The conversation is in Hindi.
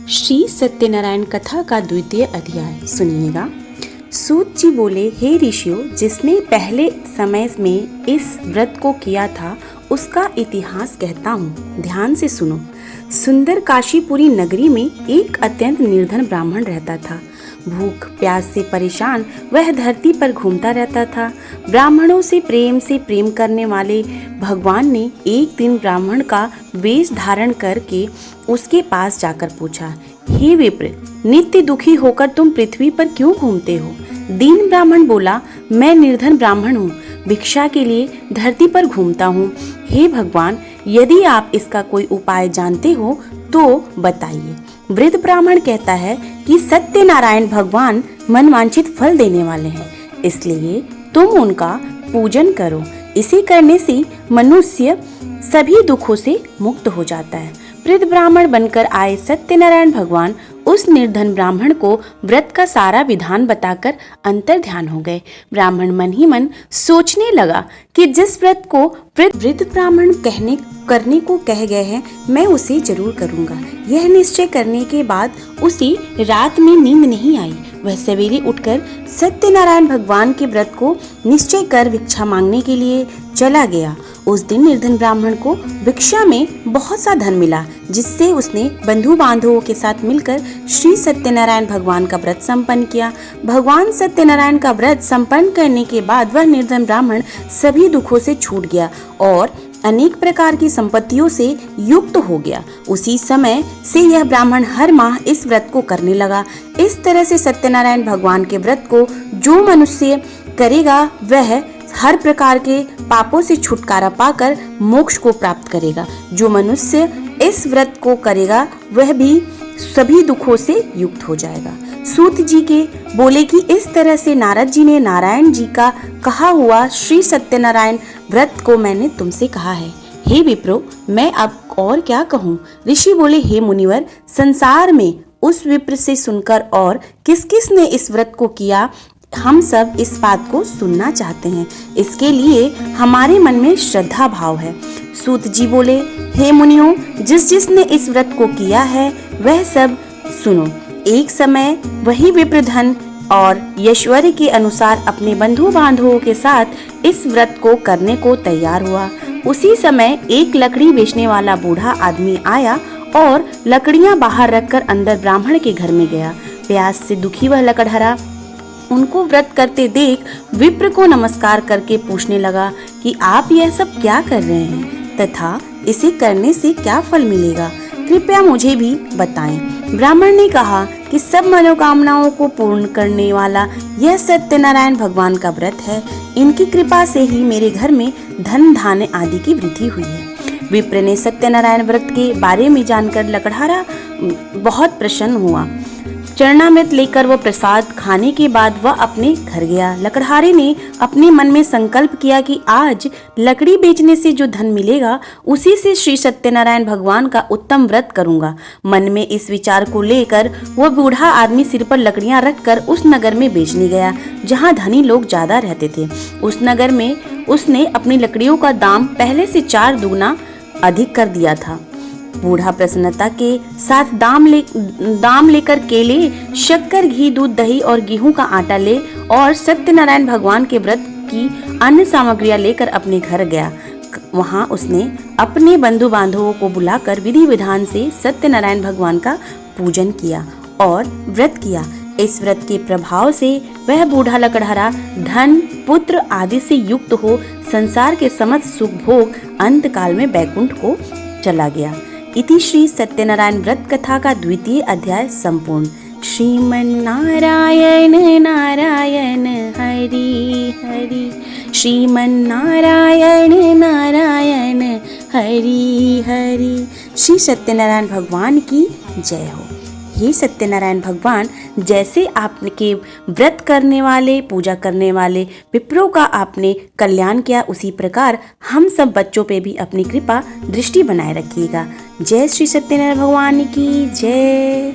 श्री सत्यनारायण कथा का द्वितीय अध्याय सुनिएगा। सूत जी बोले, हे ऋषियों, जिसने पहले समय में इस व्रत को किया था उसका इतिहास कहता हूँ, ध्यान से सुनो। सुंदर काशीपुरी नगरी में एक अत्यंत निर्धन ब्राह्मण रहता था। भूख प्यास से परेशान वह धरती पर घूमता रहता था। ब्राह्मणों से प्रेम करने वाले भगवान ने एक दिन ब्राह्मण का वेश धारण करके उसके पास जाकर पूछा, हे विप्र, नित्य दुखी होकर तुम पृथ्वी पर क्यों घूमते हो? दीन ब्राह्मण बोला, मैं निर्धन ब्राह्मण हूँ, भिक्षा के लिए धरती पर घूमता हूँ। हे भगवान, यदि आप इसका कोई उपाय जानते हो तो बताइए। वृद्ध ब्राह्मण कहता है कि सत्यनारायण भगवान मनवांछित फल देने वाले हैं, इसलिए तुम उनका पूजन करो। इसे करने से मनुष्य सभी दुखों से मुक्त हो जाता है। वृद्ध ब्राह्मण बनकर आए सत्यनारायण भगवान उस निर्धन ब्राह्मण को व्रत का सारा विधान बताकर अंतर ध्यान हो गए। ब्राह्मण मन ही मन सोचने लगा कि जिस व्रत को वृद्ध ब्राह्मण करने को कह गए हैं, मैं उसे जरूर करूंगा। यह निश्चय करने के बाद उसे रात में नींद नहीं आई। वह सवेरे उठकर सत्यनारायण भगवान के व्रत को निश्चय कर भिक्षा मांगने के लिए चला गया। उस दिन निर्धन ब्राह्मण को भिक्षा में बहुत सा धन मिला, जिससे उसने बंधु बांधवों के साथ मिलकर श्री सत्यनारायण भगवान का व्रत संपन्न किया। भगवान सत्यनारायण का व्रत संपन्न करने के बाद वह निर्धन ब्राह्मण सभी दुखों से छूट गया और अनेक प्रकार की संपत्तियों से युक्त हो गया। उसी समय से यह ब्राह्मण हर माह इस व्रत को करने लगा। इस तरह से सत्यनारायण भगवान के व्रत को जो मनुष्य करेगा वह हर प्रकार के पापों से छुटकारा पाकर मोक्ष को प्राप्त करेगा। जो मनुष्य इस व्रत को करेगा वह भी सभी दुखों से युक्त हो जाएगा। सूत जी के बोले कि इस तरह से नारद जी ने नारायण जी का कहा हुआ श्री सत्यनारायण व्रत को मैंने तुमसे कहा है। हे विप्रो, मैं अब और क्या कहूँ? ऋषि बोले, हे मुनिवर, संसार में उस विप्र से सुनकर और किस किस ने इस व्रत को किया, हम सब इस बात को सुनना चाहते हैं। इसके लिए हमारे मन में श्रद्धा भाव है। सूत जी बोले, हे मुनियों, जिसने इस व्रत को किया है वह सब सुनो। एक समय वही विप्र धन और ऐश्वर्य के अनुसार अपने बंधु बांधवों के साथ इस व्रत को करने को तैयार हुआ। उसी समय एक लकड़ी बेचने वाला बूढ़ा आदमी आया और लकड़ियां बाहर रखकर अंदर ब्राह्मण के घर में गया। प्यास से दुखी वह लकड़हारा उनको व्रत करते देख विप्र को नमस्कार करके पूछने लगा कि आप यह सब क्या कर रहे हैं तथा इसे करने से क्या फल मिलेगा, कृपया मुझे भी बताएं। ब्राह्मण ने कहा कि सब मनोकामनाओं को पूर्ण करने वाला यह सत्यनारायण भगवान का व्रत है। इनकी कृपा से ही मेरे घर में धन धान्य आदि की वृद्धि हुई है। विप्र ने सत्यनारायण व्रत के बारे में जानकर लकड़हारा बहुत प्रसन्न हुआ। चरणामृत लेकर वह प्रसाद खाने के बाद वह अपने घर गया। लकड़हारे ने अपने मन में संकल्प किया कि आज लकड़ी बेचने से जो धन मिलेगा उसी से श्री सत्यनारायण भगवान का उत्तम व्रत करूंगा। मन में इस विचार को लेकर वह बूढ़ा आदमी सिर पर लकड़ियां रखकर उस नगर में बेचने गया जहां धनी लोग ज्यादा रहते थे। उस नगर में उसने अपनी लकड़ियों का दाम पहले से 4 गुना अधिक कर दिया था। बूढ़ा प्रसन्नता के साथ दाम लेकर केले, शक्कर, घी, दूध, दही और गेहूं का आटा ले और सत्यनारायण भगवान के व्रत की अन्य सामग्रियां लेकर अपने घर गया। वहां उसने अपने बंधु बांधवों को बुलाकर विधि विधान से सत्यनारायण भगवान का पूजन किया और व्रत किया। इस व्रत के प्रभाव से वह बूढ़ा लकड़हारा धन, पुत्र आदि से युक्त हो संसार के समस्त सुख भोग अंत काल में बैकुंठ को चला गया। इति श्री सत्यनारायण व्रत कथा का द्वितीय अध्याय संपूर्ण। श्रीमन्नारायण नारायण हरि हरि, श्रीमन्नारायण नारायण हरि हरि। श्री सत्यनारायण भगवान की जय हो। हे सत्यनारायण भगवान, जैसे आपके व्रत करने वाले, पूजा करने वाले विप्रों का आपने कल्याण किया, उसी प्रकार हम सब बच्चों पे भी अपनी कृपा दृष्टि बनाए रखिएगा। जय श्री सत्यनारायण भगवान की जय।